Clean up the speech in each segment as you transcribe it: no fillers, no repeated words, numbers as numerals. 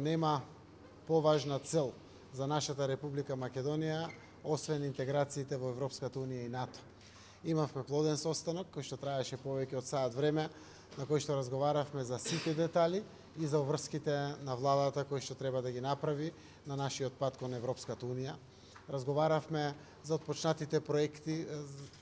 Нема поважна цел за нашата Република Македонија, освен интеграциите во Европската Унија и НАТО. Имавме плоден состанок, кој што траеше повеќе од саат време, на кој што разговаравме за сите детали и за врските на владата кои што треба да ги направи на нашиот пат кон Европската Унија. Разговаравме за отпочнатите проекти,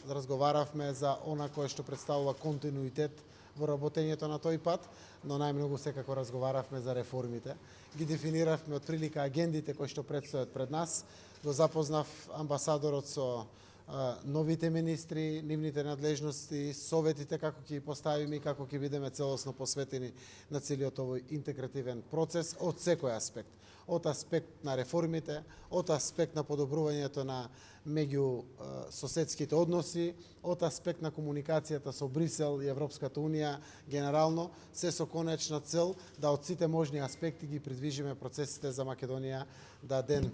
разговаравме за она кое што представува континуитет во работењето на тој пат, но најмногу секако разговаравме за реформите. Ги дефиниравме од прилика агендите кои што предстојат пред нас. Го запознав амбасадорот со новите министри, нивните надлежности, советите како ќе ги поставиме и како ќе бидеме целосно посветени на целиот овој интегративен процес од секој аспект. Од аспект на реформите, од аспект на подобрувањето на меѓу соседските односи, од аспект на комуникацијата со Брисел и Европската Унија генерално, се со конечна цел да од сите можни аспекти ги придвижиме процесите за Македонија да ден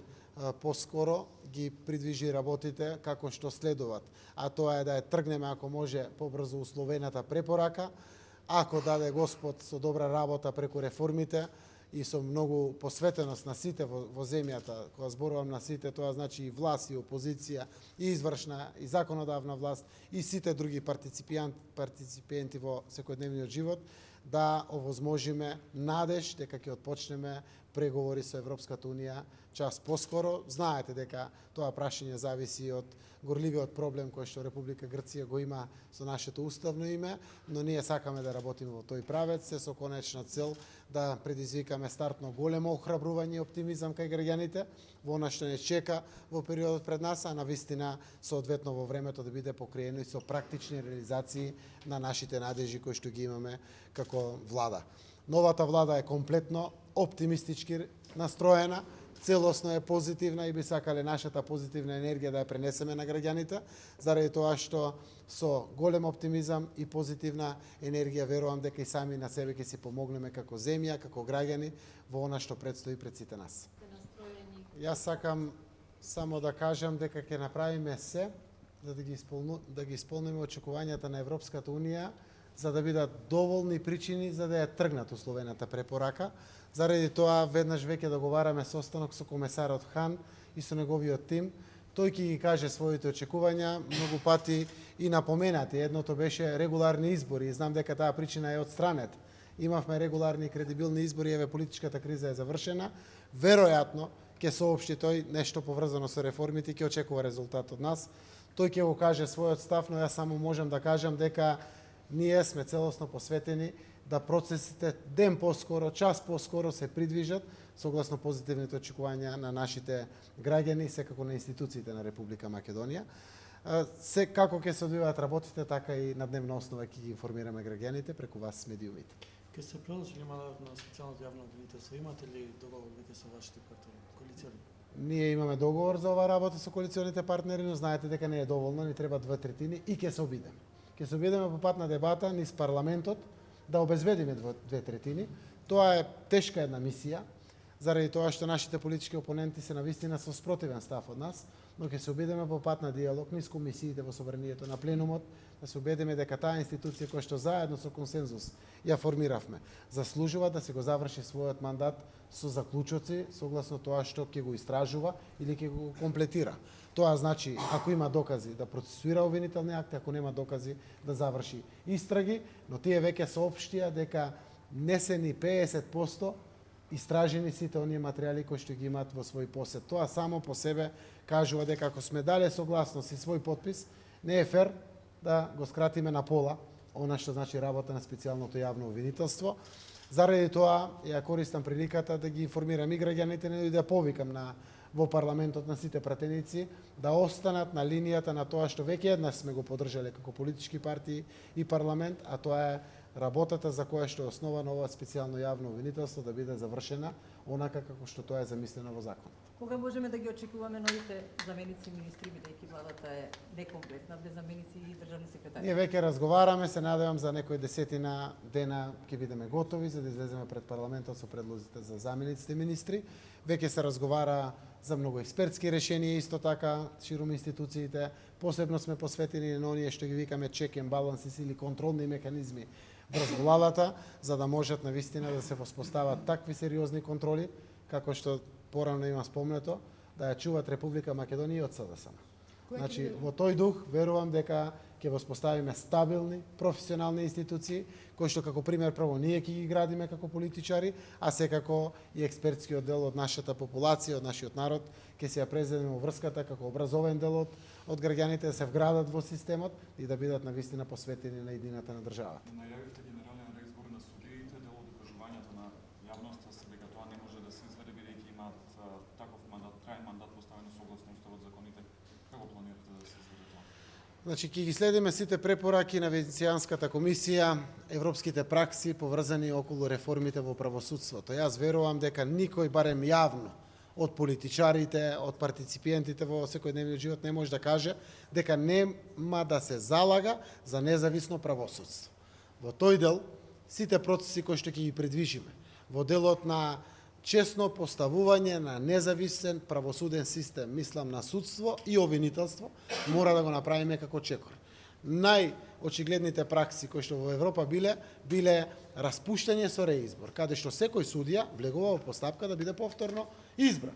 поскоро ги придвижи работите како што следуваат. А тоа е да ја тргнеме ако може побрзо условената препорака, ако даде Господ со добра работа преку реформите и со многу посветеност на сите во земјата. Кога зборувам на сите, тоа значи и власт, и опозиција, и извршна, и законодавна власт, и сите други партиципенти во секојдневниот живот, да овозможиме надеж дека ќе отпочнеме преговори со Европската Унија час поскоро. Знаете дека тоа прашање зависи од горливиот проблем кој што Република Грција го има со нашето уставно име, но ние сакаме да работиме во тој правец, се со конечна цел да предизвикаме стартно големо охрабрување и оптимизам кај граѓаните во она што не чека во периодот пред нас, а навистина соодветно во времето да биде покриено и со практични реализации на нашите надежи кои што ги имаме како влада. Новата влада е комплетно оптимистички настроена, целосно е позитивна и би сакале нашата позитивна енергија да ја пренесеме на граѓаните, заради тоа што со голем оптимизам и позитивна енергија верувам дека и сами на себе ќе си помогнеме како земја, како граѓани во она што предстои пред сите нас. Јас сакам само да кажам дека ќе направиме се за да ги исполниме очекувањата на Европската Унија, за да бидат доволни причини за да ја тргнат условената препорака. Заради тоа веднаш веќе договараме состанок со комесарот Хан и со неговиот тим. Тој ќе ги каже своите очекувања, многу пати и напоменати. Едното беше регуларни избори. Знам дека таа причина е отстранет. Имавме регуларни и кредибилни избори, еве политичката криза е завршена. Веројатно ќе соопшти тој нешто поврзано со реформите и ќе очекува резултат од нас. Тој ќе го каже својот став, но јас само можам да кажам дека ние сме целосно посветени да процесите ден поскоро, час поскоро се придвижат согласно позитивните очекувања на нашите граѓани и секако на институциите на Република Македонија. Се како ќе се одвиваат работите, така и на дневна основа ќе ги информираме граѓаните преку вас медиумите. Ке се продолжи ли мандатот на специјалното јавно обвинителство? Имате ли договор веќе со вашите партнери, коалициони? Ние имаме договор за оваа работа со коалиционите партнери, но знаете дека не е доволно, ни треба 2/3 и ќе се обидеме. Ќе се обидеме по пат на дебата низ парламентот да обезведиме 2/3. Тоа е тешка една мисија, заради тоа што нашите политички опоненти се навистина со спротивен став од нас, но ќе се обидеме по пат на диалог низ комисиите во собранието на пленумот, да се убедиме дека таа институција која што заедно со консензус ја формиравме, заслужува да се го заврши својот мандат со заклучоци, согласно тоа што ќе го истражува или ќе го комплетира. Тоа значи, ако има докази, да процесуира обвинителни акти, ако нема докази, да заврши истраги, но тие веќе соопштија дека не се ни 50% истражени сите оние материјали кои што ги имаат во свој посед. Тоа само по себе кажува дека ако сме дале согласност и свој подпис, не е фер да го скратиме на пола она што значи работа на специјалното јавно обвинителство. Заради тоа ја користам приликата да ги информирам и граѓаните, и да повикам во парламентот на сите пратеници да останат на линијата на тоа што веќе еднаш сме го поддржале како политички партии и парламент, а тоа е работата за која што е основано ова специјално јавно обвинителство да биде завршена онака како што тоа е замислено во законот. Кога можеме да ги очекуваме новите заменици министри, бидејќи владата е некомплетна без заменици и државни секретари? Ние веќе разговараме, се надевам за некои десетина дена ќе бидеме готови за да излеземе пред парламентот со предлозите за замениците министри. Веќе се разговара за многу експертски решенија, исто така ширум институциите. Посебно сме посветени на оние што ги викаме check and balances или контролни механизми врз владата, за да можат навистина да се воспостават такви сериозни контроли, како што порано има спомнето, да ја чуват Република Македонија од СДСМ. Значи, во тој дух, верувам дека ќе воспоставиме стабилни, професионални институции, кои што како пример прво ние ќе ги градиме како политичари, а секако и експертскиот дел од нашата популација, од нашиот народ, ќе се ја презедеме во врската како образовен дел од граѓаните да се вградат во системот и да бидат навистина посветени на идејата на државата. Најавивте генерален реизбор на судиите, дел од докажувањата на јавноста се дека тоа не може да се изведе бидејќи имаат таков мандат, траен мандат поставен согласно уставот, законите. Како планирате да се изведе тоа? Значи, ќе ги следиме сите препораки на Венецијанската комисија, европските пракси поврзани околу реформите во правосудството. Јас верувам дека никој, барем јавно, од политичарите, од партиципиентите во секојдневниот живот не може да каже дека нема да се залага за независно правосудство. Во тој дел, сите процеси кои што ќе ги предвижиме, во делот на честно поставување на независен правосуден систем, мислам на судство и обвинителство, мора да го направиме како чекор. Најочигледните пракси кои што во Европа биле распуштање со реизбор, каде што секој судија влегува во постапка да биде повторно избран.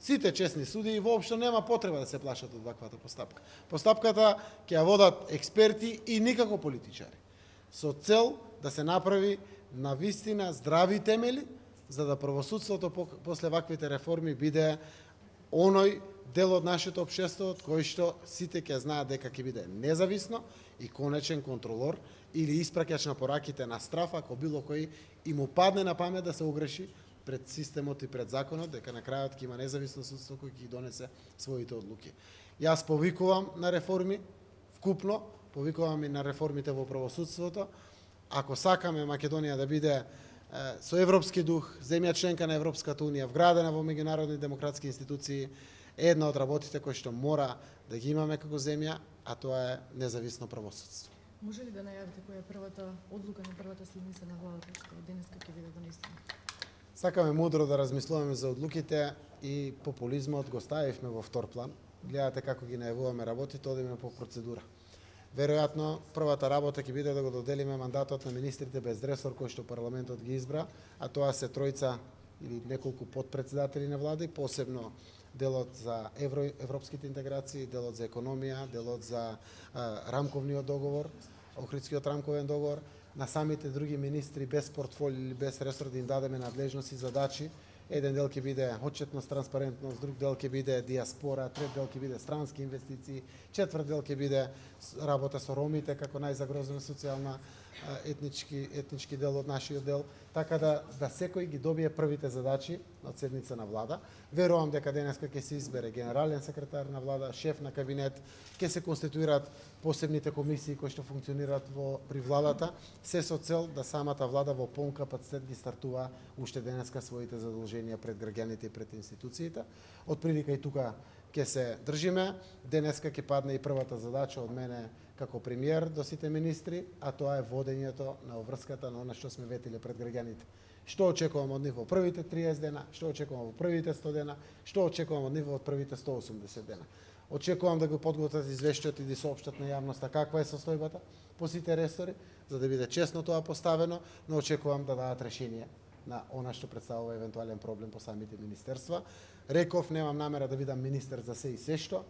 Сите честни судии воопшто нема потреба да се плашат од ваквата постапка. Постапката ќе ја водат експерти и никако политичари, со цел да се направи навистина здрави темели, за да правосудството после ваквите реформи биде оној дел од нашето општество од кој што сите ќе знаат дека ќе биде независно и конечен контролор или испраќач на пораките на страф ако било кој им упадне на памет да се огреши пред системот и пред законот, дека на крајот ќе има независно судство кој ќе ги донесе своите одлуки. Јас повикувам на реформи вкупно, повикувам и на реформите во правосудството. Ако сакаме Македонија да биде со европски дух, земја членка на Европската унија, вградена во меѓународни демократски институции, една од работите кои што мора да ги имаме како земја, а тоа е независно правосудство. Може ли да најавите која е првата одлука на првата седница на владата што денеска ќе биде донесена? Сакаме мудро да размислуваме за одлуките и популизмот го ставивме во втор план. Гледате како ги најавуваме работите, одиме по процедура. Веројатно, првата работа ќе биде да го доделиме мандатот на министрите без ресор кој што парламентот ги избра, а тоа се тројца или неколку подпредседатели на влада и посебно делот за европските интеграции, делот за економија, делот за рамковниот договор, Охридскиот рамковен договор, на самите други министри без портфолио или без ресор да им дадеме надлежности и задачи. Еден дел ќе биде отчетност, транспарентност, друг дел ќе биде диаспора, трет дел ќе биде странски инвестиции, четврт дел ќе биде работа со ромите како најзагрозена социјална етнички дел од нашиот дел, така да секој ги добие првите задачи од седница на влада. Верувам дека денеска ќе се избере генерален секретар на влада, шеф на кабинет, ќе се конституират посебните комисии кои што функционираат при владата, се со цел да самата влада во полн капацитет ги стартува уште денеска своите задолженија пред граѓаните и пред институциите. Од прилика и тука ќе се држиме. Денеска ќе падне и првата задача од мене како премиер до сите министри, а тоа е водењето на обврската на она што сме ветиле пред граѓаните. Што очекувам од нив во првите 30 дена, што очекувам во првите 100 дена, што очекувам од нив во првите 180 дена. Очекувам да го подготват извештајот и да соопштат на јавноста каква е состојбата по сите ресори, за да биде честно тоа поставено, но очекувам да дадат решение на она што представува евентуален проблем по самите министерства. Реков, немам намера да бидам министер за се и се што.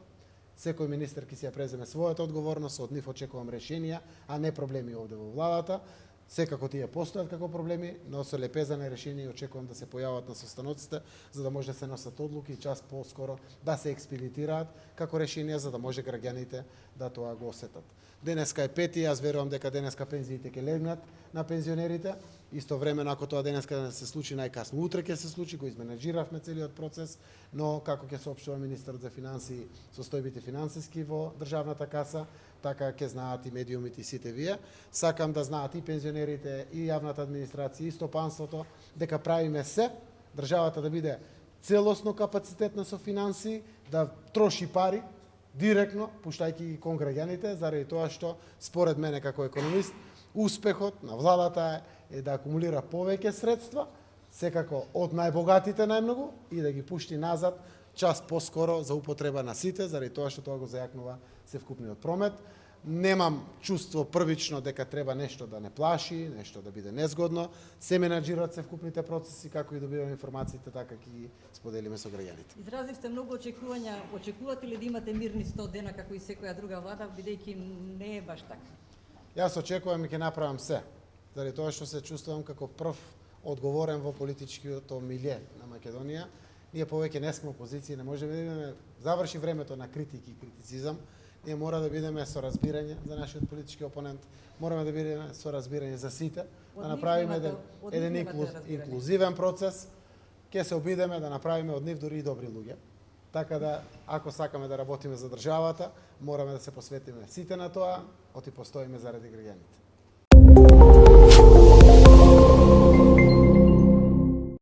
Секој министер ќе си ја преземе својата одговорност, од нив очекувам решенија, а не проблеми овде во владата. Секако тие постојат како проблеми, но со лепеза на решение очекувам да се појават на состаноците, за да може да се носат одлуки и час поскоро да се експедитираат како решенија, за да може граѓаните да тоа го осетат. Денеска е пети, јас верувам дека денеска пензиите ќе легнат на пензионерите. Истовремено, ако тоа денеска се случи, најкасно утре ќе се случи, го изменаџиравме целиот процес, но како ќе соопштува министерот за финансии состојбите финансиски во државната каса, така ќе знаат и медиумите и сите вие. Сакам да знаат и пензионерите, и јавната администрација, и стопанството, дека правиме се државата да биде целосно капацитетна со финансии, да троши пари директно, пуштајќи ги кон граѓаните, заради тоа што, според мене како економист, успехот на владата е да акумулира повеќе средства, секако од најбогатите најмногу, и да ги пушти назад час поскоро за употреба на сите, заради тоа што тоа го зајакнува севкупниот промет. Немам чувство првично дека треба нешто да не плаши, нешто да биде незгодно. Се менаџираат севкупните процеси, како и добиваме информациите, така ќе ги споделиме со граѓаните. Изразивте многу очекувања. Очекувате ли да имате мирни 100 дена како и секоја друга влада, бидејќи не е баш така? Јас очекувам и ќе направам се, заради тоа што се чувствувам како прв одговорен во политичкото милје на Македонија. Ние повеќе не сме опозиција, не можеме да бидеме, заврши времето на критики и критицизам. Ние мора да бидеме со разбирање за нашиот политички опонент, мораме да бидеме со разбирање за сите, да направиме еден инклузивен процес, ќе се обидеме да направиме од нив дури и добри луѓе. Така да, ако сакаме да работиме за државата, мораме да се посветиме сите на тоа, оти постоиме заради граѓаните.